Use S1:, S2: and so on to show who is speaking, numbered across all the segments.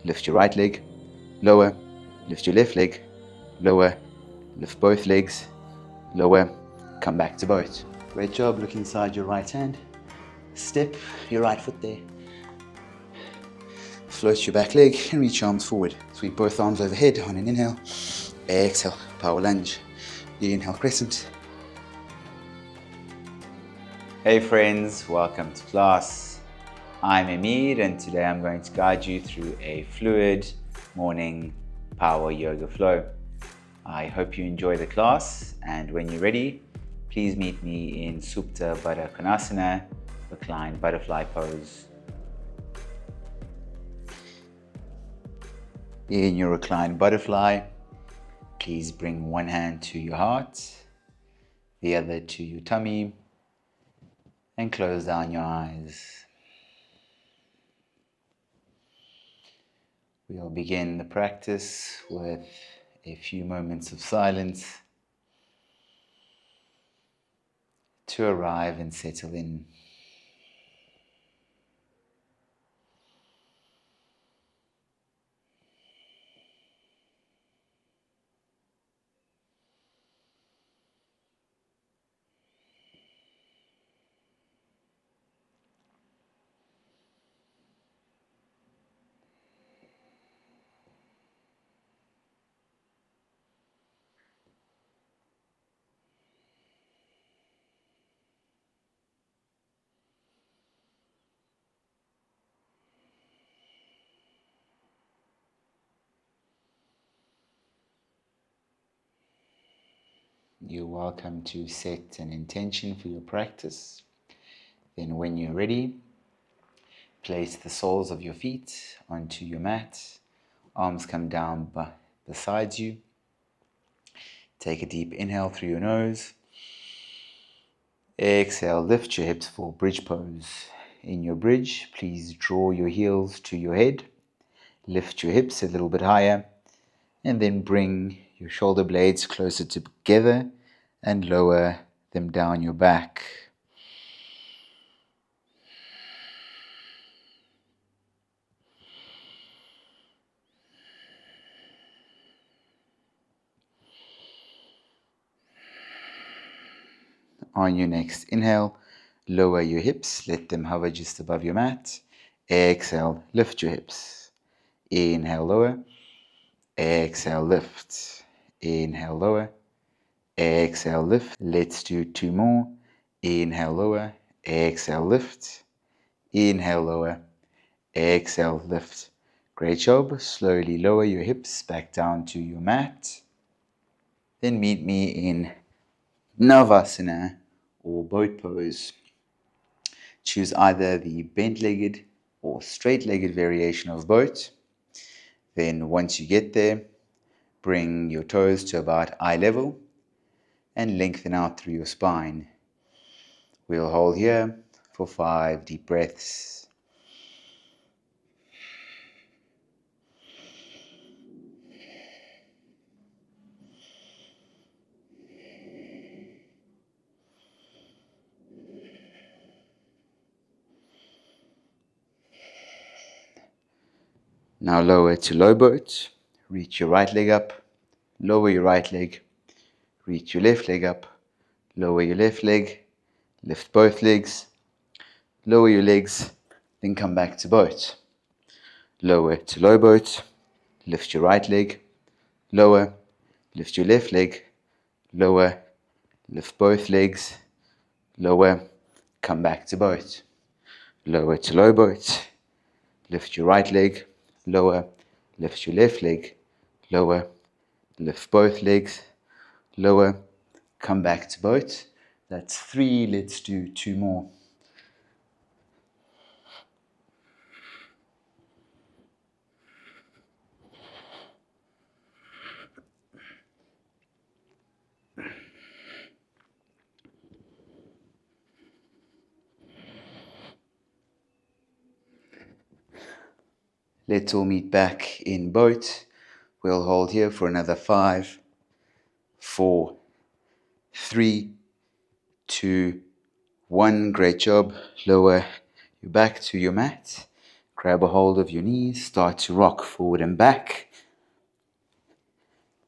S1: lift your right leg, lower, lift your left leg, lower, lift both legs, lower, come back to boat. Great job. Look inside your right hand, step your right foot there, float your back leg and reach your arms forward. Sweep both arms overhead on an inhale, exhale, power lunge, inhale crescent. Hey friends, welcome to class. I'm Emir and today I'm going to guide you through a fluid morning power yoga flow. I hope you enjoy the class, and when you're ready, please meet me in Supta Baddha Konasana, reclined butterfly pose. In your reclined butterfly, please bring one hand to your heart, the other to your tummy, and close down your eyes. We'll begin the practice with a few moments of silence to arrive and settle in. You're welcome to set an intention for your practice. Then when you're ready, place the soles of your feet onto your mat. Arms come down beside you. Take a deep inhale through your nose. Exhale, lift your hips for bridge pose. In your bridge, please draw your heels to your head. Lift your hips a little bit higher. And then bring your shoulder blades closer together and lower them down your back. On your next inhale, lower your hips, let them hover just above your mat. Exhale, lift your hips. Inhale, lower. Exhale, lift. Inhale, lower. Exhale, lift. Let's do two more. Inhale, lower. Exhale, lift. Inhale, lower. Exhale, lift. Great job. Slowly lower your hips back down to your mat. Then meet me in navasana or boat pose. Choose either the bent-legged or straight-legged variation of boat. Then once you get there, bring your toes to about eye level and lengthen out through your spine. We'll hold here for 5 deep breaths. Now lower to low boat. Reach your right leg up, lower your right leg, reach your left leg up, lower your left leg, lift both legs, lower your legs, then come back to boat. Lower to low boat, lift your right leg, lower, lift your left leg, lower, lift both legs, lower, come back to boat. Lower to low boat, lift your right leg, lower, lift your left leg, lower, lift both legs, lower, come back to boat. That's 3, let's do 2 more. Let's all meet back in boat. We'll hold here for another 5, 4, 3, 2, 1. Great job. Lower your back to your mat. Grab a hold of your knees, start to rock forward and back.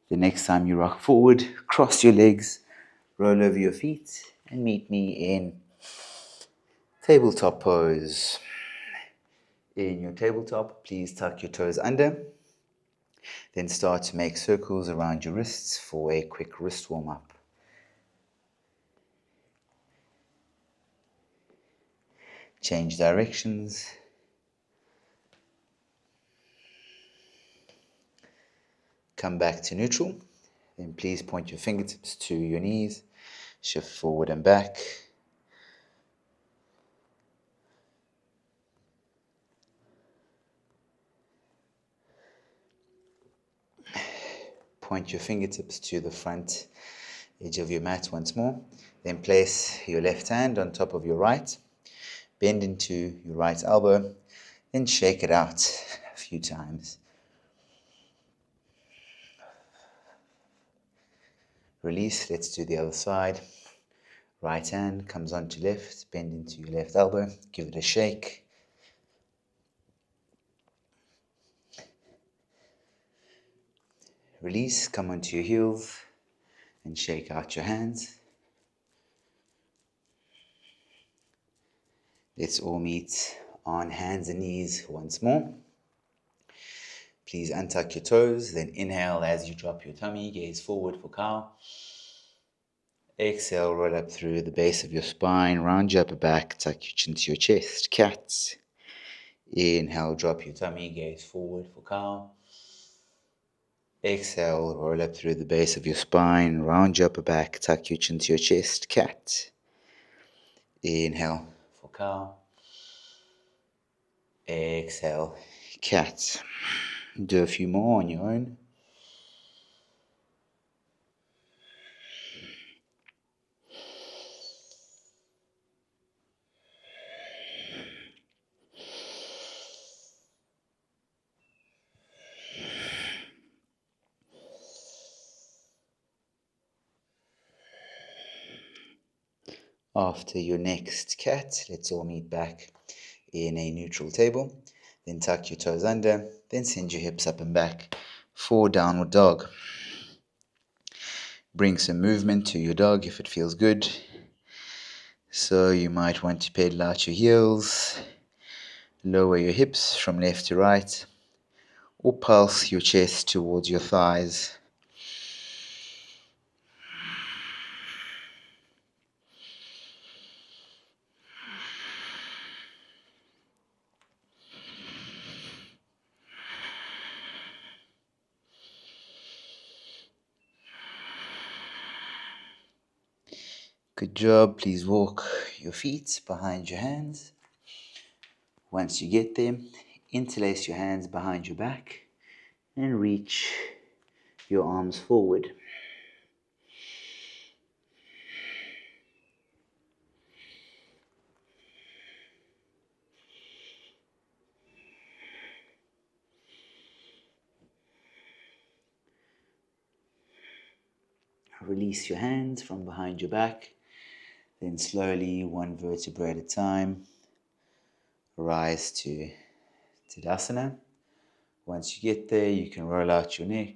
S1: The next time you rock forward, cross your legs, roll over your feet, and meet me in tabletop pose. In your tabletop, please tuck your toes under. Then start to make circles around your wrists for a quick wrist warm-up. Change directions. Come back to neutral. Then please point your fingertips to your knees. Shift forward and back. Point your fingertips to the front edge of your mat once more. Then place your left hand on top of your right. Bend into your right elbow. Then shake it out a few times. Release. Let's do the other side. Right hand comes onto left. Bend into your left elbow. Give it a shake. Release. Come onto your heels and shake out your hands. Let's all meet on hands and knees once more. Please untuck your toes, then inhale as you drop your tummy, gaze forward for cow. Exhale, roll up through the base of your spine, round your upper back, tuck your chin to your chest, cat. Inhale, drop your tummy, gaze forward for cow. Exhale, roll up through the base of your spine, round your upper back, tuck your chin to your chest, cat. Inhale for cow. Exhale, cat. Do a few more on your own. After your next cat, let's all meet back in a neutral table. Then tuck your toes under, then send your hips up and back for downward dog. Bring some movement to your dog if it feels good. So you might want to pedal out your heels, lower your hips from left to right, or pulse your chest towards your thighs. Good job. Please walk your feet behind your hands. Once you get there, interlace your hands behind your back and reach your arms forward. Release your hands from behind your back. Then slowly, one vertebra at a time, rise to Tadasana. Once you get there, you can roll out your neck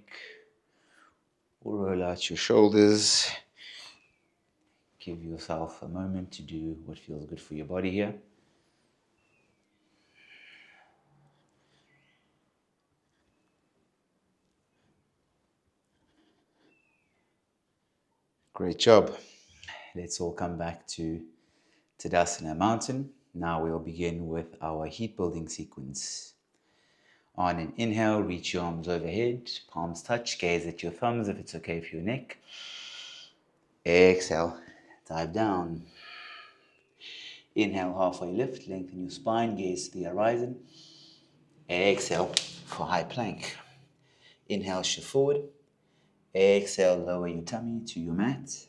S1: or roll out your shoulders. Give yourself a moment to do what feels good for your body here. Great job. Let's all come back to Tadasana Mountain. Now we'll begin with our heat building sequence. On an inhale, reach your arms overhead, palms touch, gaze at your thumbs if it's okay for your neck. Exhale, dive down. Inhale, halfway lift, lengthen your spine, gaze to the horizon. Exhale for high plank. Inhale, shift forward. Exhale, lower your tummy to your mat.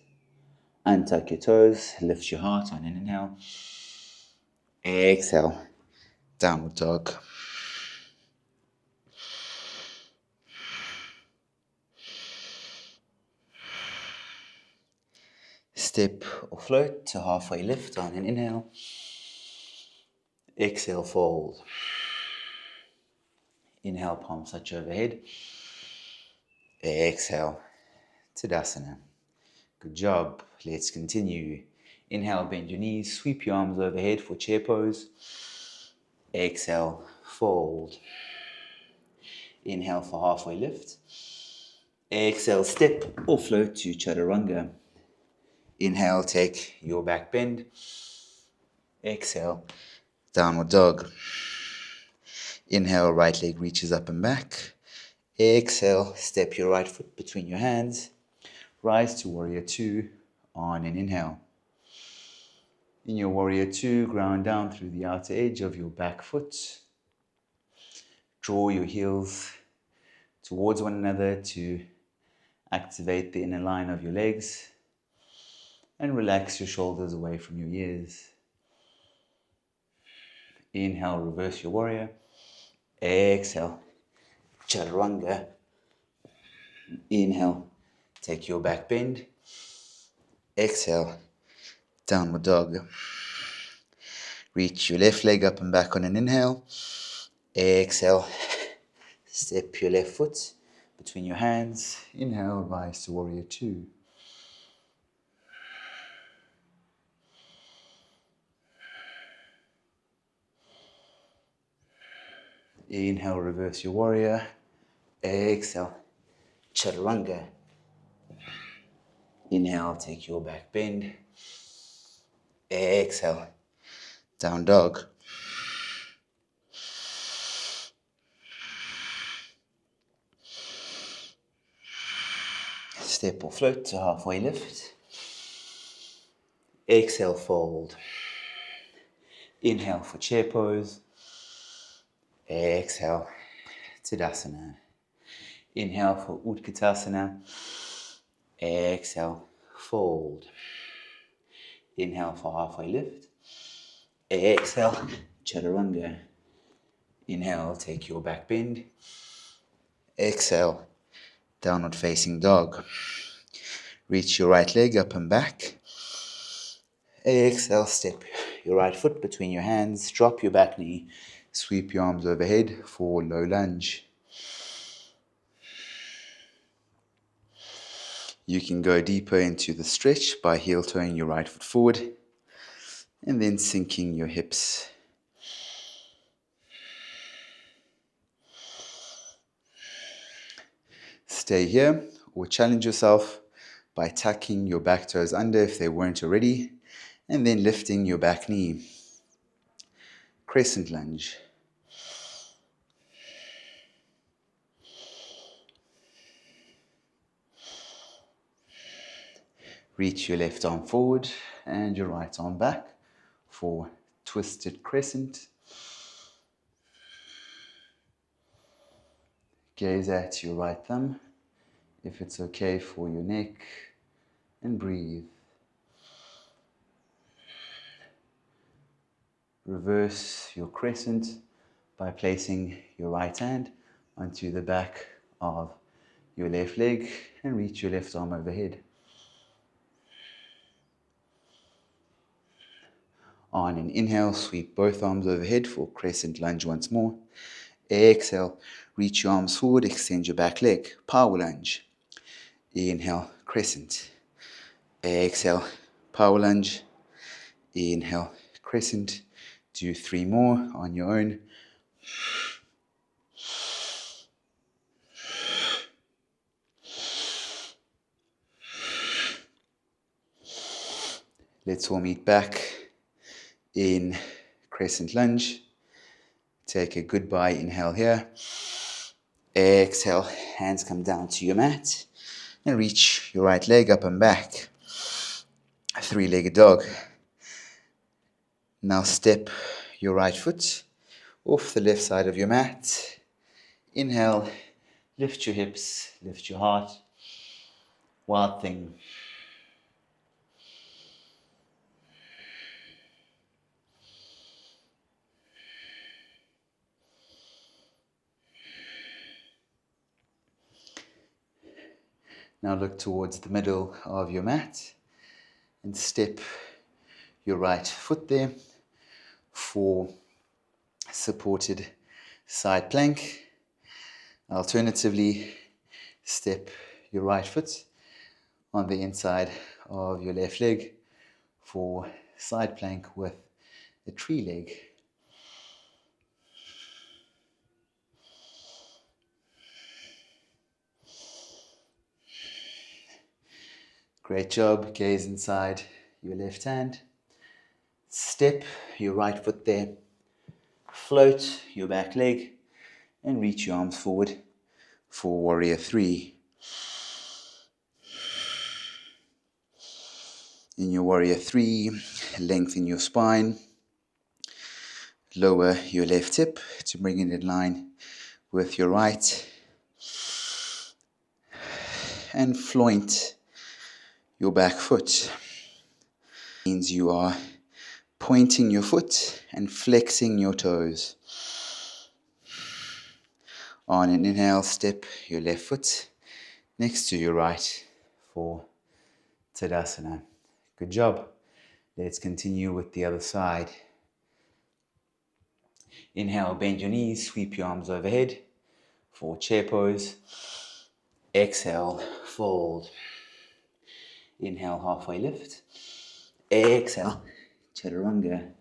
S1: Untuck your toes, lift your heart on an inhale. Exhale, downward dog. Step or float to halfway lift on an inhale. Exhale, fold. Inhale, palms touch overhead. Exhale, Tadasana. Good job. Let's continue. Inhale, bend your knees, sweep your arms overhead for chair pose. Exhale, fold. Inhale for halfway lift. Exhale, step or float to chaturanga. Inhale, take your back bend. Exhale, downward dog. Inhale, right leg reaches up and back. Exhale, step your right foot between your hands. Rise to warrior two on an inhale. In your warrior two, ground down through the outer edge of your back foot. Draw your heels towards one another to activate the inner line of your legs. And relax your shoulders away from your ears. Inhale, reverse your warrior. Exhale, chaturanga. Inhale, take your back bend. Exhale, downward dog. Reach your left leg up and back on an inhale. Exhale, step your left foot between your hands. Inhale, rise to warrior two. Inhale, reverse your warrior. Exhale, chaturanga. Inhale, take your back bend. Exhale, down dog. Step or float to halfway lift. Exhale, fold. Inhale for chair pose. Exhale, Tadasana. Inhale for Utkatasana. Exhale, fold. Inhale for halfway lift. Exhale, chaturanga. Inhale, take your back bend. Exhale, downward facing dog. Reach your right leg up and back. Exhale, step your right foot between your hands. Drop your back knee. Sweep your arms overhead for low lunge. You can go deeper into the stretch by heel toeing your right foot forward and then sinking your hips. Stay here or challenge yourself by tucking your back toes under if they weren't already and then lifting your back knee. Crescent lunge. Reach your left arm forward and your right arm back for twisted crescent. Gaze at your right thumb if it's okay for your neck and breathe. Reverse your crescent by placing your right hand onto the back of your left leg and reach your left arm overhead. On an inhale, sweep both arms overhead for crescent lunge once more. Exhale, reach your arms forward, extend your back leg, power lunge. Inhale, crescent. Exhale, power lunge. Inhale, crescent. Do 3 more on your own. Let's all meet back in crescent lunge. Take a goodbye inhale here. Exhale, hands come down to your mat and reach your right leg up and back. 3-legged dog. Now step your right foot off the left side of your mat. Inhale, lift your hips, lift your heart. Wild thing. Now look towards the middle of your mat and step your right foot there for supported side plank. Alternatively, step your right foot on the inside of your left leg for side plank with a tree leg. Great job. Gaze inside your left hand. Step your right foot there. Float your back leg and reach your arms forward for warrior 3. In your warrior 3, lengthen your spine. Lower your left hip to bring it in line with your right. And floint your back foot. Means you are pointing your foot and flexing your toes. On an inhale, step your left foot next to your right for Tadasana. Good job. Let's continue with the other side. Inhale, bend your knees, sweep your arms overhead for chair pose. Exhale, fold. Inhale, halfway lift. Exhale, chaturanga.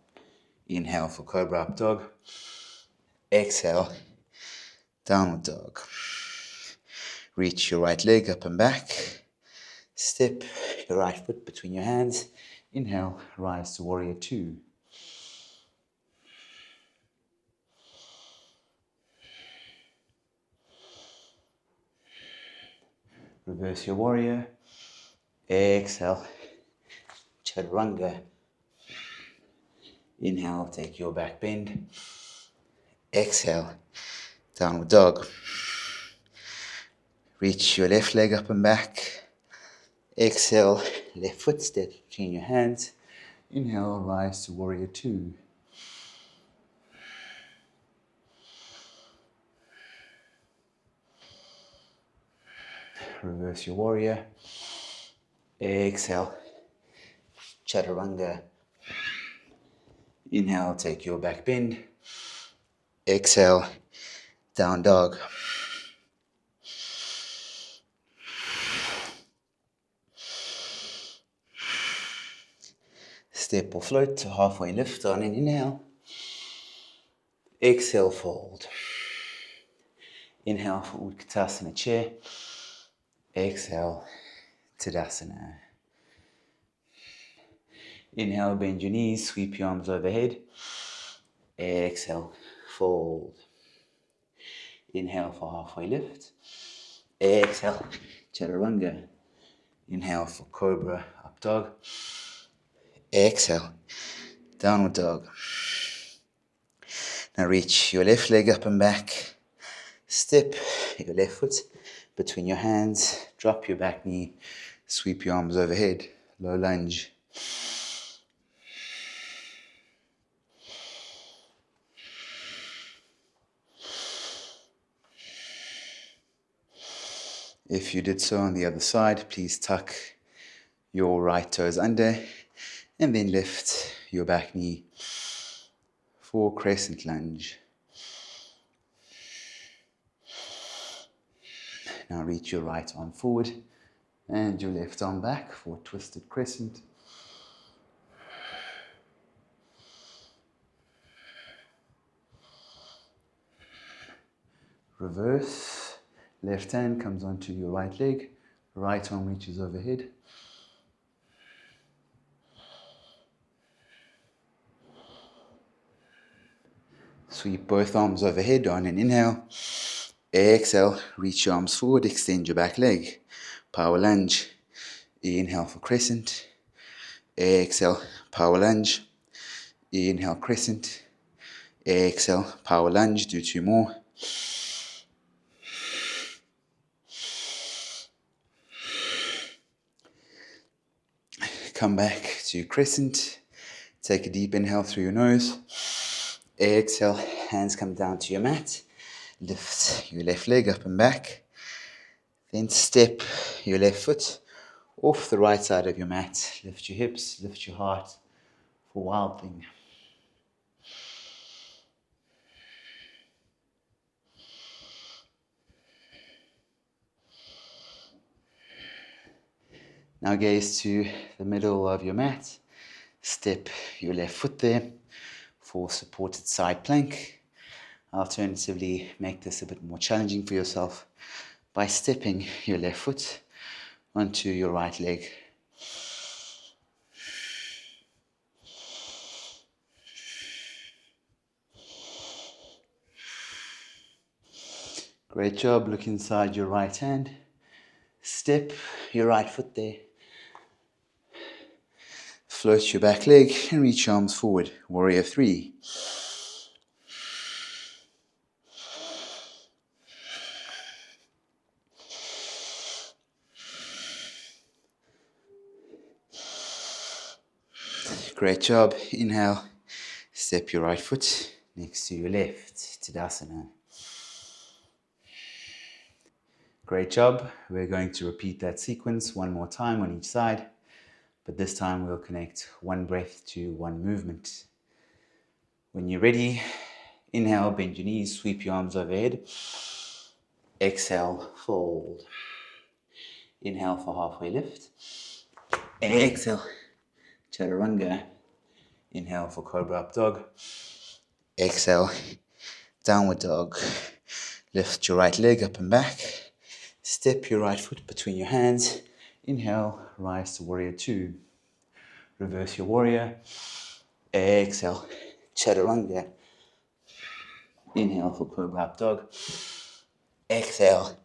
S1: Inhale for cobra up dog. Exhale, downward dog. Reach your right leg up and back. Step your right foot between your hands. Inhale, rise to warrior 2. Reverse your warrior. Exhale, chaturanga. Inhale, take your back bend. Exhale, downward dog. Reach your left leg up and back. Exhale, left foot step between your hands. Inhale, rise to warrior 2. Reverse your warrior. Exhale, chaturanga. Inhale, take your back bend. Exhale, down dog. Step or float to halfway lift on an inhale. Exhale, fold. Inhale for Utkatasana chair. Exhale, Tadasana. Inhale, bend your knees, sweep your arms overhead. Exhale, fold. Inhale for halfway lift. Exhale, chaturanga. Inhale for cobra up dog. Exhale, downward dog. Now reach your left leg up and back. Step your left foot between your hands. Drop your back knee. Sweep your arms overhead. Low lunge. If you did so on the other side, please tuck your right toes under and then lift your back knee for crescent lunge. Now reach your right arm forward and your left arm back for twisted crescent. Reverse. Left hand comes onto your right leg. Right arm reaches overhead. Sweep both arms overhead on an inhale. Exhale, reach your arms forward, extend your back leg. Power lunge. Inhale for crescent. Exhale, power lunge. Inhale, crescent. Exhale, power lunge. Do 2 more. Come back to crescent. Take a deep inhale through your nose. Exhale, hands come down to your mat. Lift your left leg up and back. Then step your left foot off the right side of your mat. Lift your hips, lift your heart for wild thing. Now gaze to the middle of your mat. Step your left foot there for supported side plank. Alternatively, make this a bit more challenging for yourself by stepping your left foot onto your right leg. Great job. Look inside your right hand. Step your right foot there. Float your back leg and reach your arms forward. Warrior 3. Great job. Inhale. Step your right foot next to your left. Tadasana. Great job. We're going to repeat that sequence one more time on each side, but this time we'll connect one breath to one movement. When you're ready, inhale, bend your knees, sweep your arms overhead. Exhale, fold. Inhale for halfway lift. Exhale, chaturanga. Inhale for cobra up dog. Exhale, downward dog. Lift your right leg up and back. Step your right foot between your hands. Inhale, rise to warrior 2. Reverse your warrior. Exhale, chaturanga. Inhale for cobra up dog. Exhale,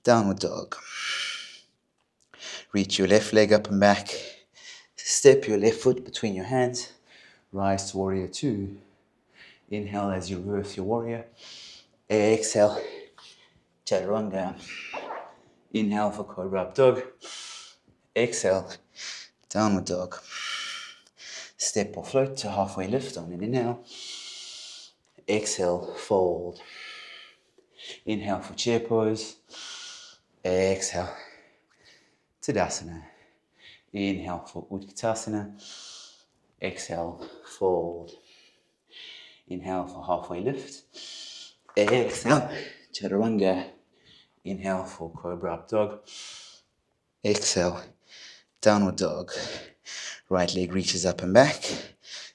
S1: downward dog. Reach your left leg up and back. Step your left foot between your hands. Rise to warrior 2. Inhale as you reverse your warrior. Exhale, chaturanga. Inhale for cobra up dog. Exhale, downward dog. Step or float to halfway lift on an inhale. Exhale, fold. Inhale for chair pose. Exhale, Tadasana. Inhale for Utkatasana. Exhale, fold. Inhale for halfway lift. Exhale, Chaturanga. Inhale for Cobra Up Dog. Exhale, Downward Dog. Right leg reaches up and back.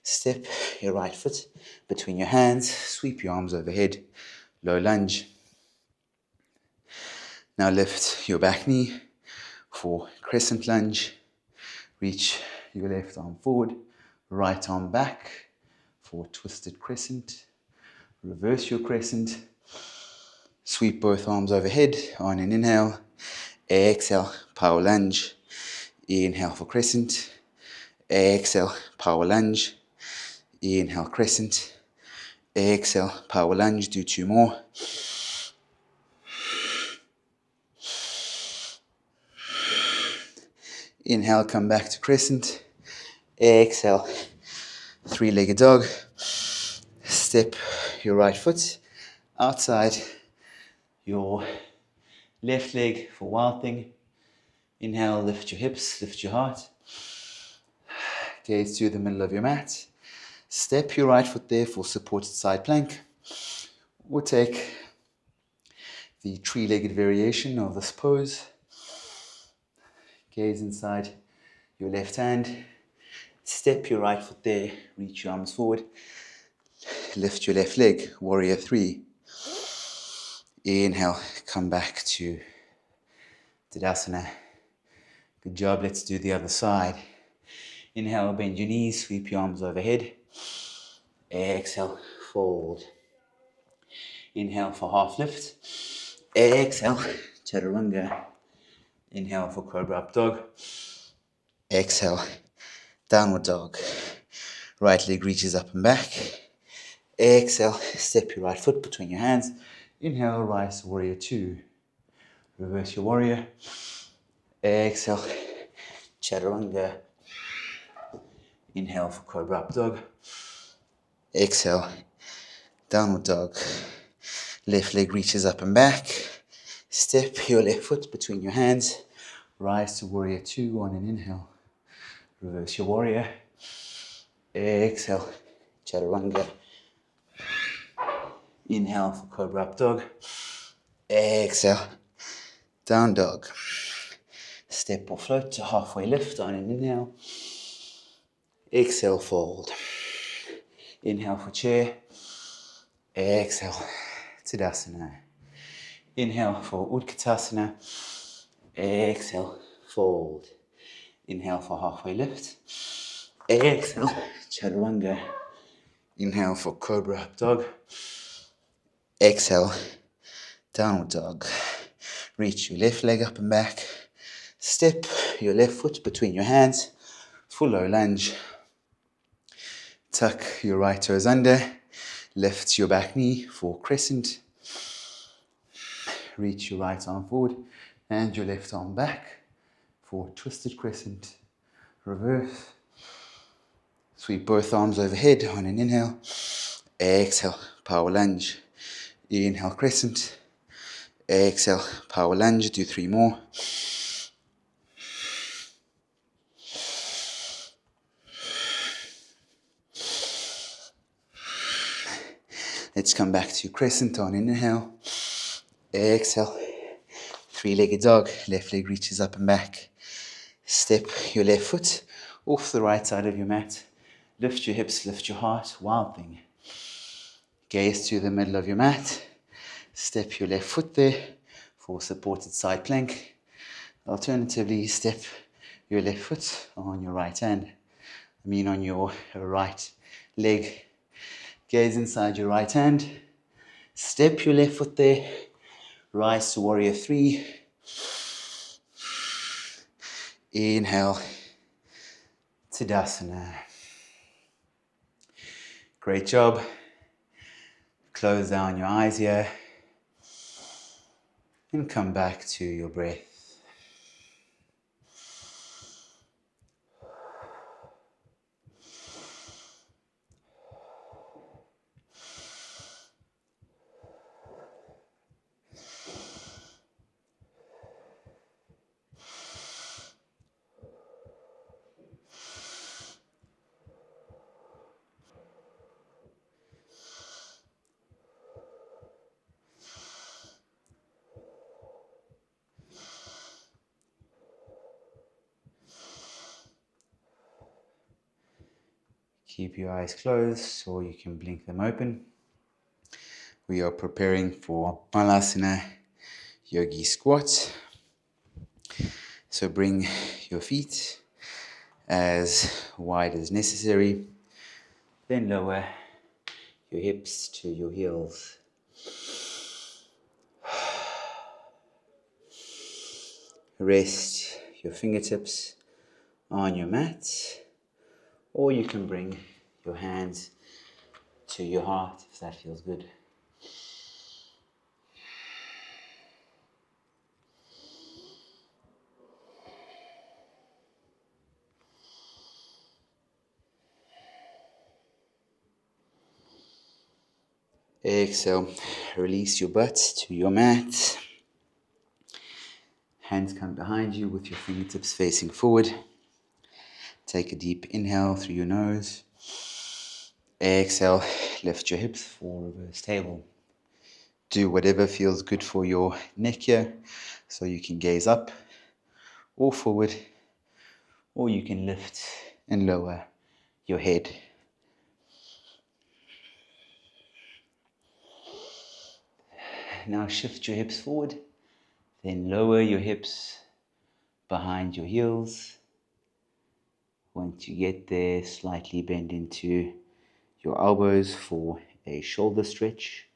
S1: Step your right foot between your hands. Sweep your arms overhead. Low lunge. Now lift your back knee for crescent lunge. Reach your left arm forward, right arm back for twisted crescent. Reverse your crescent. Sweep both arms overhead on an inhale. Exhale, power lunge. Inhale for crescent. Exhale, power lunge. Inhale, crescent. Exhale, power lunge. Do 2 more. Inhale, come back to crescent. Exhale, 3-legged dog. Step your right foot outside your left leg for wild thing. Inhale, lift your hips, lift your heart. Gaze to the middle of your mat. Step your right foot there for supported side plank. Or take the 3-legged variation of this pose. Gaze inside your left hand. Step your right foot there, reach your arms forward. Lift your left leg, warrior 3. Inhale, come back to Tadasana. Good job, let's do the other side. Inhale, bend your knees, sweep your arms overhead. Exhale, fold. Inhale for half lift. Exhale, chaturanga. Inhale for cobra up dog. Exhale, downward dog. Right leg reaches up and back. Exhale, step your right foot between your hands. Inhale, rise, warrior 2. Reverse your warrior. Exhale, chaturanga. Inhale for cobra up dog. Exhale, downward dog. Left leg reaches up and back. Step your left foot between your hands. Rise to warrior 2 on an inhale. Reverse your warrior. Exhale, chaturanga. Inhale for cobra up dog. Exhale, down dog. Step or float to halfway lift on an inhale. Exhale, fold. Inhale for chair. Exhale, Tadasana. Inhale for Utkatasana. Exhale, fold. Inhale for halfway lift. Exhale, Chaturanga. Inhale for Cobra Up Dog. Exhale, Downward Dog. Reach your left leg up and back. Step your left foot between your hands. Full low lunge. Tuck your right toes under. Lift your back knee for crescent. Reach your right arm forward and your left arm back for twisted crescent. Reverse. Sweep both arms overhead on an inhale. Exhale, power lunge. Inhale, crescent. Exhale, power lunge. Do 3 more. Let's come back to crescent on inhale. Exhale. 3-legged dog. Left leg reaches up and back. Step your left foot off the right side of your mat. Lift your hips, lift your heart. Wild thing. Gaze to the middle of your mat. Step your left foot there for supported side plank. Alternatively, step your left foot on your right hand. On your right leg. Gaze inside your right hand. Step your left foot there. Rise to warrior 3. Inhale. Tadasana. Great job. Close down your eyes here. And come back to your breath. Keep your eyes closed or you can blink them open. We are preparing for Malasana Yogi Squat. So bring your feet as wide as necessary. Then lower your hips to your heels. Rest your fingertips on your mat. Or you can bring your hands to your heart if that feels good. Exhale, release your butt to your mat. Hands come behind you with your fingertips facing forward. Take a deep inhale through your nose. Exhale, lift your hips for reverse table. Do whatever feels good for your neck here. So you can gaze up or forward, or you can lift and lower your head. Now shift your hips forward, then lower your hips behind your heels. Once you get there, slightly bend into your elbows for a shoulder stretch.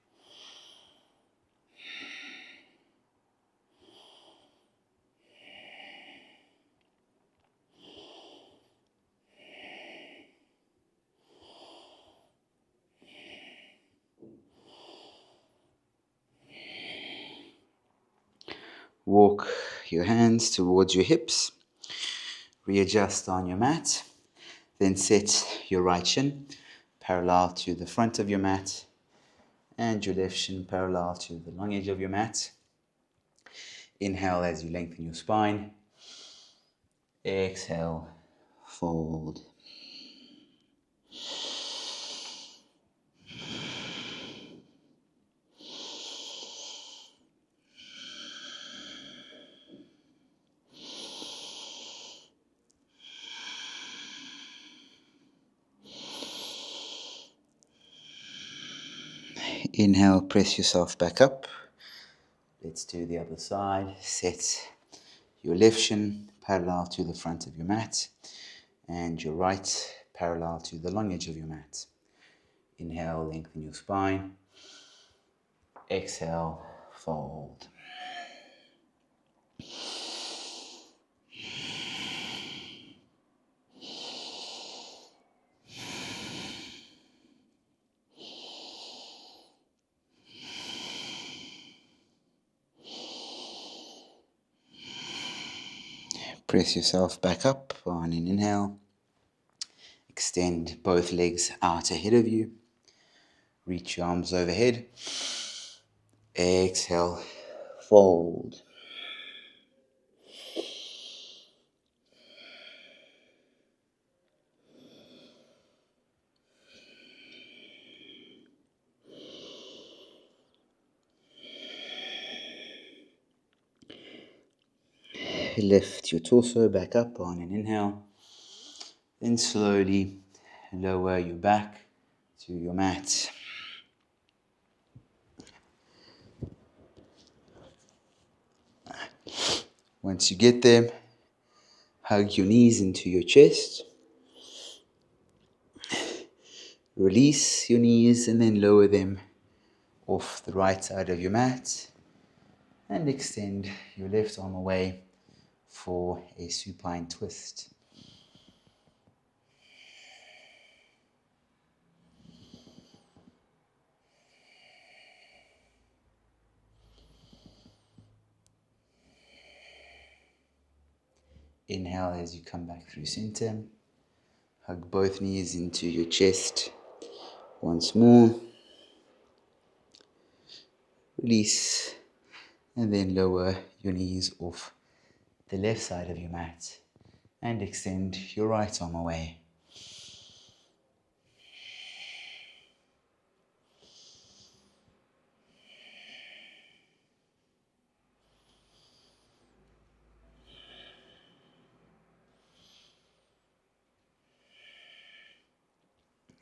S1: Walk your hands towards your hips. Readjust on your mat. Then set your right shin parallel to the front of your mat and your left shin parallel to the long edge of your mat. Inhale as you lengthen your spine. Exhale, fold. Inhale, press yourself back up. Let's do the other side. Set your left shin parallel to the front of your mat and your right parallel to the long edge of your mat. Inhale, lengthen your spine. Exhale, fold. Press yourself back up on an inhale. Extend both legs out ahead of you. Reach your arms overhead. Exhale, fold. Lift your torso back up on an inhale. Then slowly lower your back to your mat. Once you get there, hug your knees into your chest. Release your knees and then lower them off the right side of your mat. And extend your left arm away for a supine twist. Inhale as you come back through center. Hug both knees into your chest once more. Release and then lower your knees off the left side of your mat and extend your right arm away.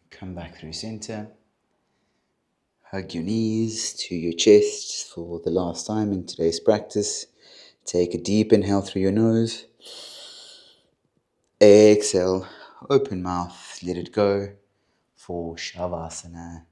S1: Come back through center. Hug your knees to your chest for the last time in today's practice. Take a deep inhale through your nose. Exhale, open mouth, let it go for Savasana.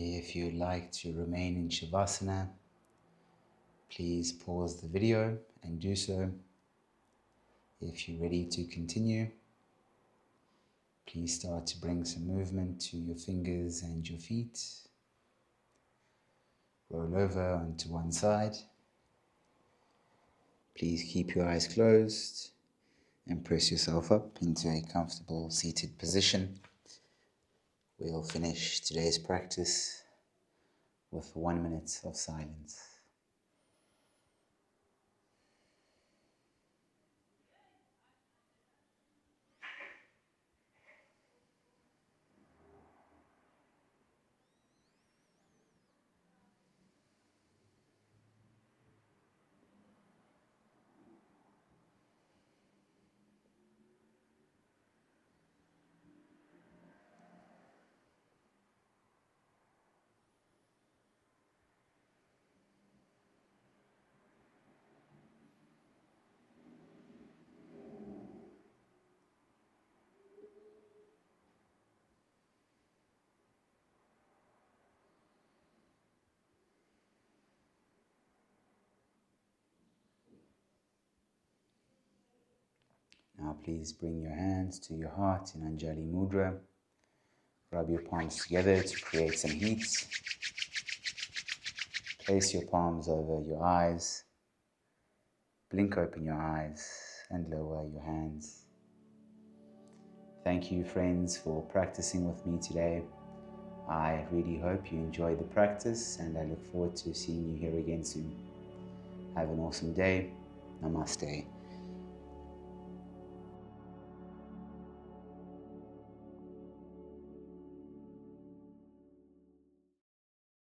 S1: If you'd like to remain in Shavasana, please pause the video and do so. If you're ready to continue, please start to bring some movement to your fingers and your feet. Roll over onto one side. Please keep your eyes closed and press yourself up into a comfortable seated position. We'll finish today's practice with 1 minute of silence. Now please bring your hands to your heart in Anjali Mudra. Rub your palms together to create some heat. Place your palms over your eyes. Blink open your eyes and lower your hands. Thank you, friends, for practicing with me today. I really hope you enjoyed the practice, and I look forward to seeing you here again soon. Have an awesome day. Namaste.